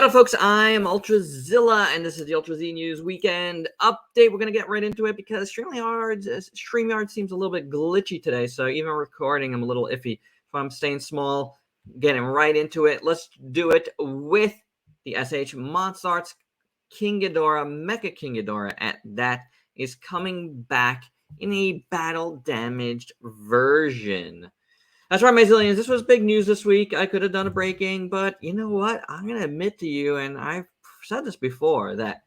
Howdy, folks. I am Ultrazilla, and this is the UltraZ News Weekend Update. We're going to get right into it because StreamYard seems a little bit glitchy today, so even recording, I'm a little iffy. So I'm staying small, getting right into it. Let's do it with the SH Monstars King Ghidorah, Mecha King Ghidorah, and that is coming back in a battle-damaged version. That's right, my zillions. This was big news this week. I could have done a breaking, but you know what? I'm going to admit to you, and I've said this before, that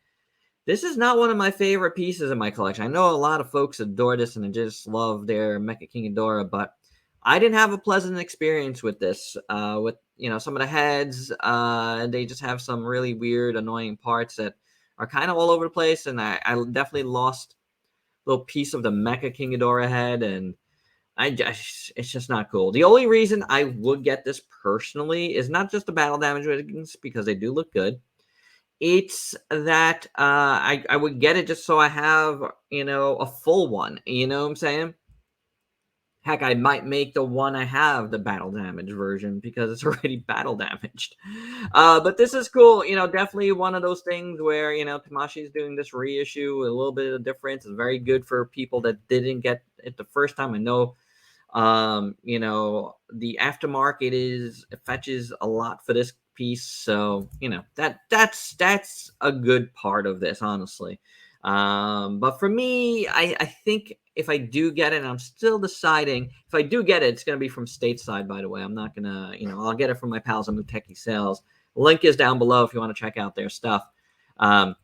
this is not one of my favorite pieces in my collection. I know a lot of folks adore this and just love their Mecha King Ghidorah, but I didn't have a pleasant experience with this. With some of the heads, they just have some really weird, annoying parts that are kind of all over the place, and I definitely lost a little piece of the Mecha King Ghidorah head, and it's just not cool. The only reason I would get this personally is not just the battle damage ratings, because they do look good. It's that I would get it just so I have, a full one. You know what I'm saying? Heck, I might make the one I have the battle damage version because it's already battle damaged. But this is cool. Definitely one of those things where, Tamashii is doing this reissue, a little bit of difference. It's very good for people that didn't get it the first time. I know the aftermarket it fetches a lot for this piece, so that's a good part of this, honestly. But for me, I think if I do get it, and I'm still deciding if I do get it, it's going to be from stateside, by the way. I'm not gonna, I'll get it from my pals at Muteki Sales. Link is down below if you want to check out their stuff. I'll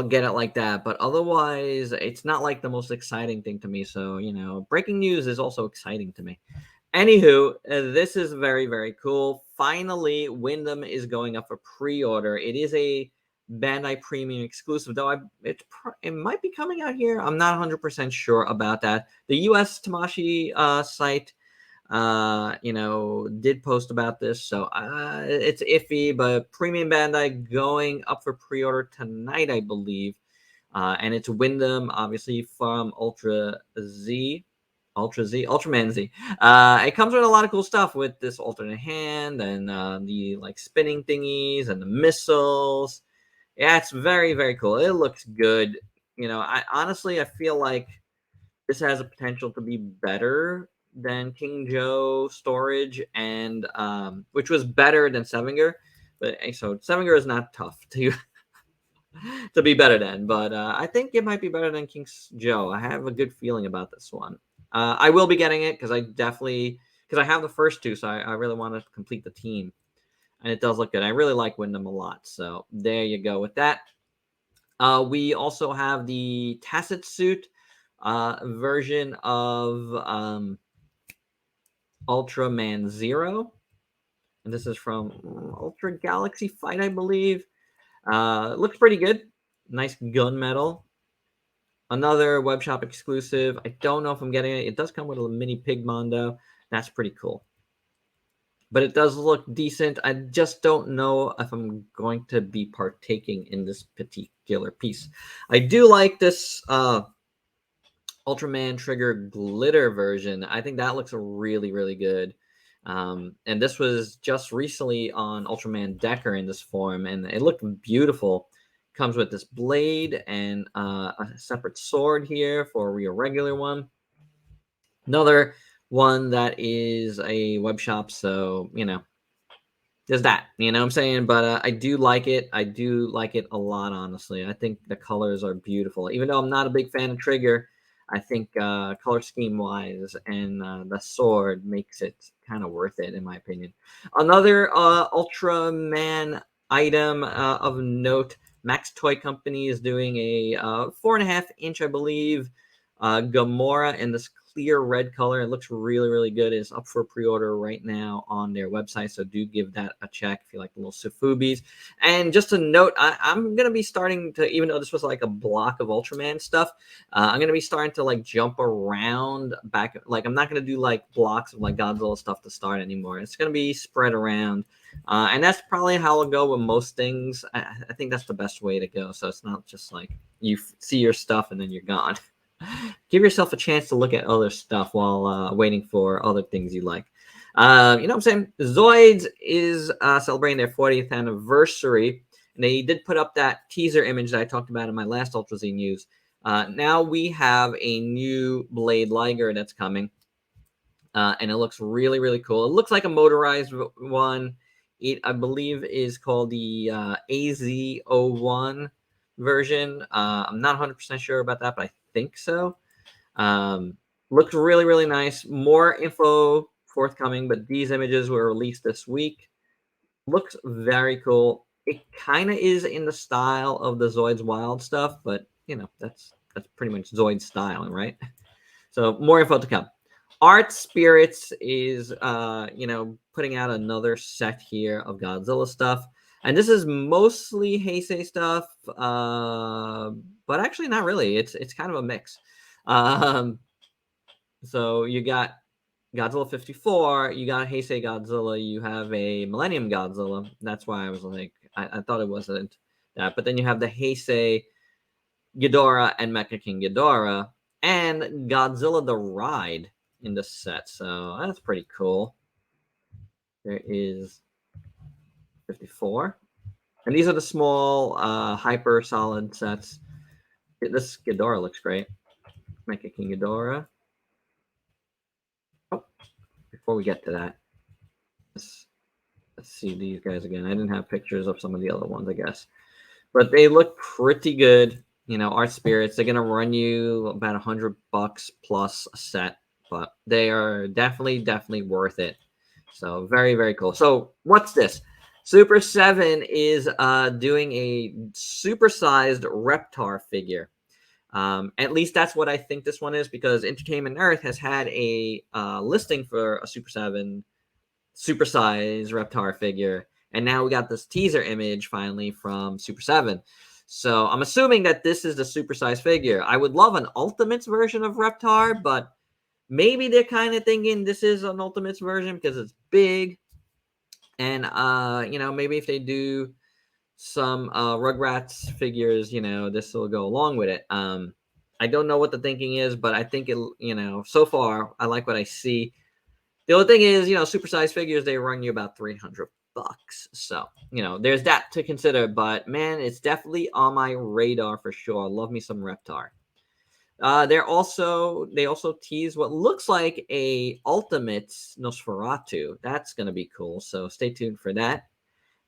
get it like that, but otherwise, it's not like the most exciting thing to me. So, breaking news is also exciting to me. Anywho, this is very, very cool. Finally, Wyndham is going up for pre-order. It is a Bandai Premium exclusive, though it might be coming out here. I'm not 100% sure about that. The US Tamashii site did post about this, so it's iffy, but Premium Bandai going up for pre-order tonight, I believe. And it's Wyndham, obviously, from Ultraman Z. It comes with a lot of cool stuff with this alternate hand and the spinning thingies and the missiles. Yeah, it's very, very cool. It looks good. I feel like this has a potential to be better than King Joe storage, and which was better than Sevinger. But so Sevinger is not tough to to be better than, but I think it might be better than King Joe. I have a good feeling about this one. I will be getting it because I have the first two, so I really want to complete the team, and it does look good. I really like Wyndham a lot, so there you go with that. We also have the Tacit Suit version of Ultraman Zero, and this is from Ultra Galaxy Fight, I believe. Looks pretty good. Nice gunmetal. Another web shop exclusive. I don't know if I'm getting it. It does come with a mini Pigmondo. That's pretty cool. But it does look decent. I just don't know if I'm going to be partaking in this particular piece. I do like this Ultraman Trigger glitter version. I think that looks really, really good. And this was just recently on Ultraman Decker in this form, and it looked beautiful. Comes with this blade and a separate sword here for your regular one. Another one that is a web shop, so there's that. You know what I'm saying? But I do like it. I do like it a lot, honestly. I think the colors are beautiful. Even though I'm not a big fan of Trigger, I think color scheme wise and the sword makes it kind of worth it, in my opinion. Another Ultraman item of note: Max Toy Company is doing a 4.5-inch, I believe, Gamora in this clear red color. It looks really, really good. It's up for pre-order right now on their website, so do give that a check if you like the little Sufubis. And just a note, I'm going to be starting to, even though this was like a block of Ultraman stuff, I'm going to be starting to jump around back. I'm not going to do blocks of Godzilla stuff to start anymore. It's going to be spread around. And that's probably how I'll go with most things. I think that's the best way to go. So it's not just you see your stuff and then you're gone. Give yourself a chance to look at other stuff while waiting for other things you like. You know what I'm saying? Zoids is celebrating their 40th anniversary, and they did put up that teaser image that I talked about in my last Ultrazilla news. Now we have a new Blade Liger that's coming, and it looks really, really cool. It looks like a motorized one. It, I believe, is called the AZ01 version. I'm not 100% sure about that, but I think so. Looks really, really nice. More info forthcoming, but these images were released this week. Looks very cool. It kind of is in the style of the Zoids Wild stuff, but you know, that's pretty much Zoids styling, right? So more info to come. Art Spirits is you know, putting out another set here of Godzilla stuff. And this is mostly Heisei stuff, but actually not really. It's kind of a mix. So you got Godzilla 54, you got Heisei Godzilla, you have a Millennium Godzilla. That's why I was like, I thought it wasn't that. But then you have the Heisei Ghidorah and Mecha King Ghidorah, and Godzilla the Ride in the set. So that's pretty cool. There is 54. And these are the small, hyper solid sets. This Ghidorah looks great. Mecha King Ghidorah. Oh, before we get to that, let's see these guys again. I didn't have pictures of some of the other ones, I guess. But they look pretty good. You know, Art Spirits, they're going to run you about $100 plus a set. But they are definitely worth it. So very, very cool. So what's this? SUPER7 is doing a supersized Reptar figure. At least that's what I think this one is, because Entertainment Earth has had a listing for a SUPER7 supersized Reptar figure, and now we got this teaser image finally from SUPER7. So I'm assuming that this is the supersized figure. I would love an Ultimates version of Reptar, but maybe they're kind of thinking this is an Ultimates version because it's big. And you know, maybe if they do some Rugrats figures, you know, this will go along with it. I don't know what the thinking is, but I think it, you know, so far I like what I see. The only thing is, you know, supersized figures, they run you about $300. So, you know, there's that to consider. But man, it's definitely on my radar for sure. Love me some Reptar. They also tease what looks like a Ultimates Nosferatu. That's gonna be cool. So stay tuned for that.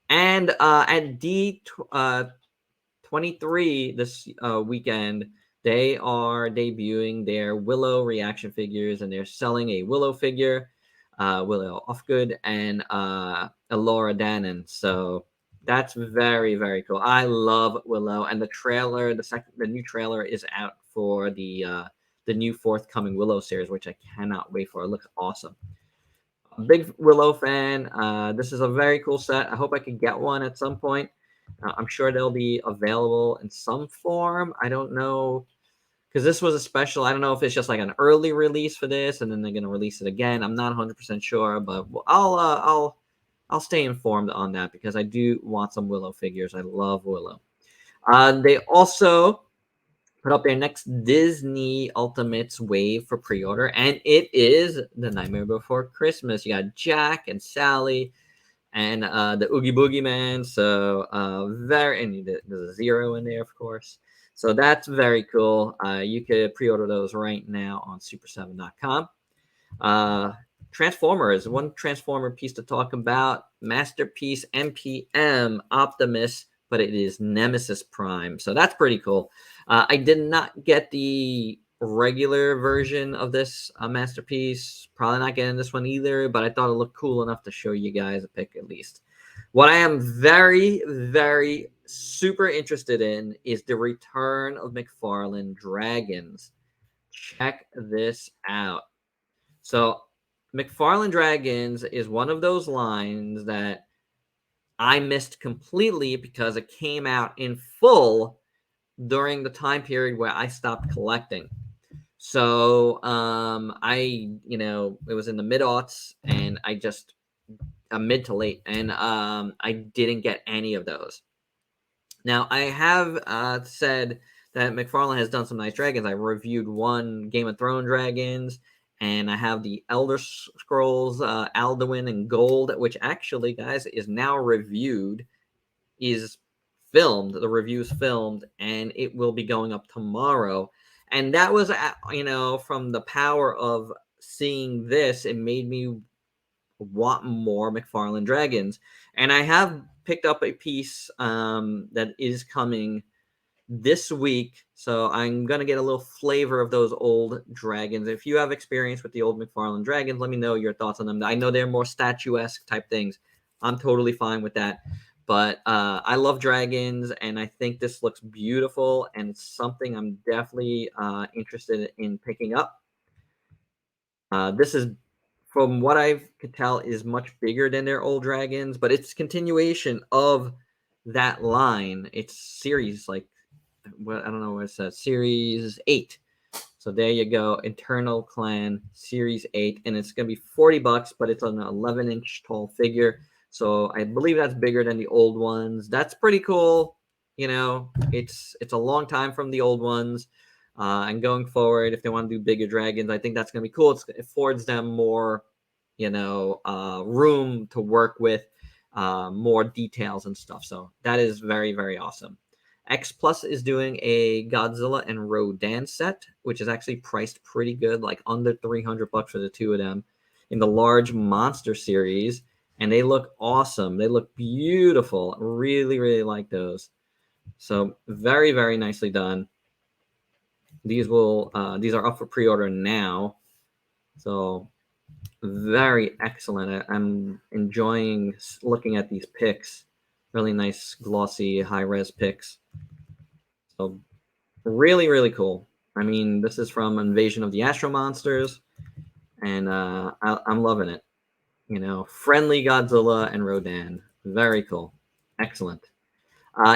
And at D23 this weekend, they are debuting their Willow reaction figures, and they're selling a Willow figure, Willow Offgood, and Elora Danon. So that's very, very cool. I love Willow, and the trailer, the new trailer is out for the new forthcoming Willow series, which I cannot wait for. It looks awesome. Big Willow fan. This is a very cool set. I hope I can get one at some point. I'm sure they'll be available in some form. I don't know, because this was a special. I don't know if it's just like an early release for this, and then they're gonna release it again. I'm not 100% sure, but I'll stay informed on that, because I do want some Willow figures. I love Willow. They also put up their next Disney Ultimates wave for pre-order, and it is The Nightmare Before Christmas. You got Jack and Sally and the Oogie Boogie Man. So and there's a Zero in there, of course. So that's very cool. You could pre-order those right now on super7.com. Transformers, one Transformer piece to talk about. Masterpiece MPM Optimus, but it is Nemesis Prime. So that's pretty cool. I did not get the regular version of this Masterpiece. Probably not getting this one either, but I thought it looked cool enough to show you guys a pic at least. What I am very, very super interested in is the return of McFarlane Dragons. Check this out. So McFarlane Dragons is one of those lines that I missed completely because it came out in full during the time period where I stopped collecting. So it was in the mid-aughts, and I just mid to late, and I didn't get any of those. Now, I have said that McFarlane has done some nice dragons. I reviewed one Game of Thrones dragons, And I have the Elder Scrolls Alduin in gold, which actually, guys, is now reviewed, is filmed. The review's filmed, and it will be going up tomorrow. And that was, from the power of seeing this, it made me want more McFarlane Dragons. And I have picked up a piece that is coming this week, so I'm gonna get a little flavor of those old dragons. If you have experience with the old McFarlane Dragons, let me know your thoughts on them. I know they're more statuesque type things. I'm totally fine with that. But I love dragons, and I think this looks beautiful, and it's something I'm definitely interested in picking up. This is, from what I could tell, is much bigger than their old dragons, but it's continuation of that line. It's series like, what, I don't know what it says, series 8. So there you go, Eternal Clan series 8, and it's gonna be $40, but it's an 11-inch tall figure. So I believe that's bigger than the old ones. That's pretty cool. It's a long time from the old ones. And going forward, if they want to do bigger dragons, I think that's gonna be cool. It affords them more, room to work with, more details and stuff. So that is very, very awesome. X Plus is doing a Godzilla and Rodan set, which is actually priced pretty good, like under $300 for the two of them, in the large monster series, and they look awesome. They look beautiful. Really, really like those. So very, very nicely done. These are up for pre-order now. So very excellent. I'm enjoying looking at these pics. Really nice, glossy, high-res pics. So really, really cool. I mean, this is from Invasion of the Astro Monsters, and I'm loving it. Friendly Godzilla and Rodan. Very cool. Excellent.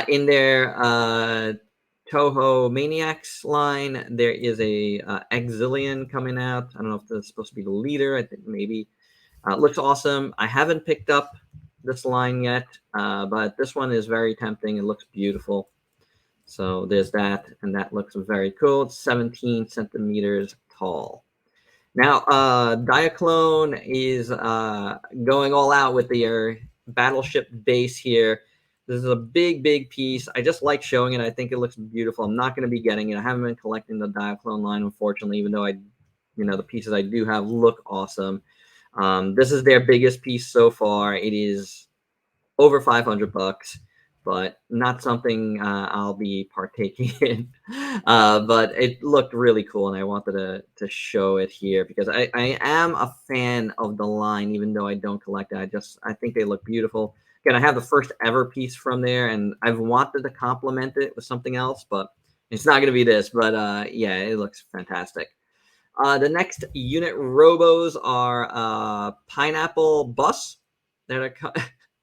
In their Touhou Maniacs line, there is a Exilian coming out. I don't know if that's supposed to be the leader. I think maybe. Looks awesome. I haven't picked up this line yet, but this one is very tempting. It looks beautiful. So there's that, and that looks very cool. It's 17 centimeters tall. Now, Diaclone is going all out with their battleship base here. This is a big, big piece. I just like showing it. I think it looks beautiful. I'm not going to be getting it. I haven't been collecting the Diaclone line, unfortunately, even though the pieces I do have look awesome. This is their biggest piece so far. It is over $500, but not something I'll be partaking in. But it looked really cool, and I wanted to show it here because I am a fan of the line, even though I don't collect it. I think they look beautiful. Again, I have the first ever piece from there, and I've wanted to complement it with something else, but it's not going to be this. But yeah, it looks fantastic. The next unit Robos are Pineapple Bus.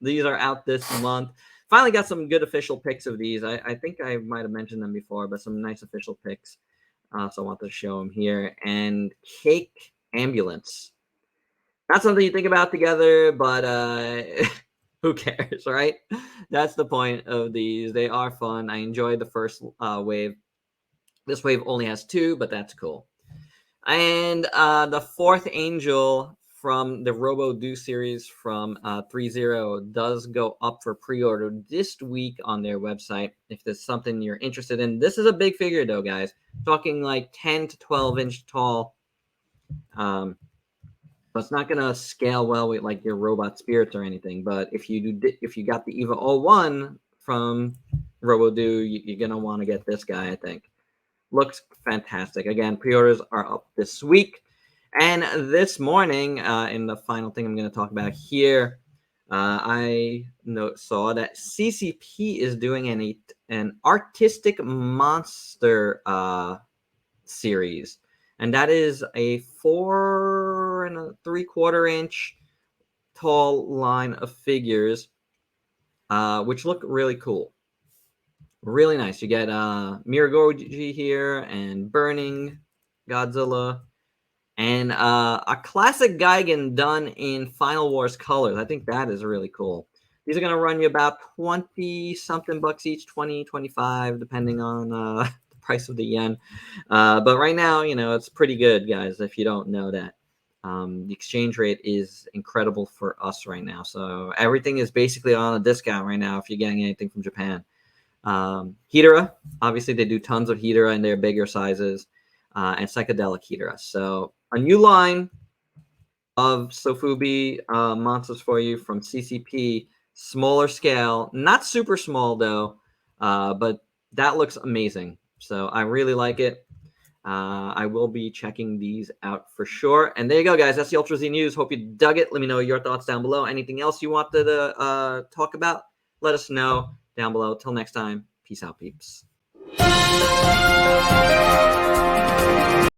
These are out this month. Finally got some good official pics of these. I think I might have mentioned them before, but some nice official pics. So I want to show them here. And Cake Ambulance. Not something you think about together, but who cares, right? That's the point of these. They are fun. I enjoyed the first wave. This wave only has 2, but that's cool. And the fourth Angel from the Robo Do series from 3.0 does go up for pre-order this week on their website if there's something you're interested in. This is a big figure, though, guys. Talking like 10 to 12 inch tall. So it's not going to scale well with like your robot spirits or anything. But if you got the EVA 01 from Robo Do, you're going to want to get this guy, I think. Looks fantastic. Again, pre-orders are up this week. And this morning, in the final thing I'm going to talk about here, I saw that CCP is doing an artistic monster series. And that is a 4 3/4 inch tall line of figures, which look really cool. Really nice. You get Miragoji here and Burning Godzilla and a classic Gigan done in Final Wars colors. I think that is really cool. These are going to run you about 20 something bucks each, 20, 25, depending on price of the yen. But right now, it's pretty good, guys, if you don't know that. The exchange rate is incredible for us right now. So everything is basically on a discount right now if you're getting anything from Japan. Ghidorah, obviously they do tons of Ghidorah in their bigger sizes, and psychedelic Ghidorah. So a new line of Sofubi monsters for you from CCP, smaller scale, not super small though, but that looks amazing. So I really like it. I will be checking these out for sure. And there you go, guys. That's the Ultra Z News. Hope you dug it. Let me know your thoughts down below. Anything else you wanted to talk about, let us know down below. Till next time, peace out, peeps.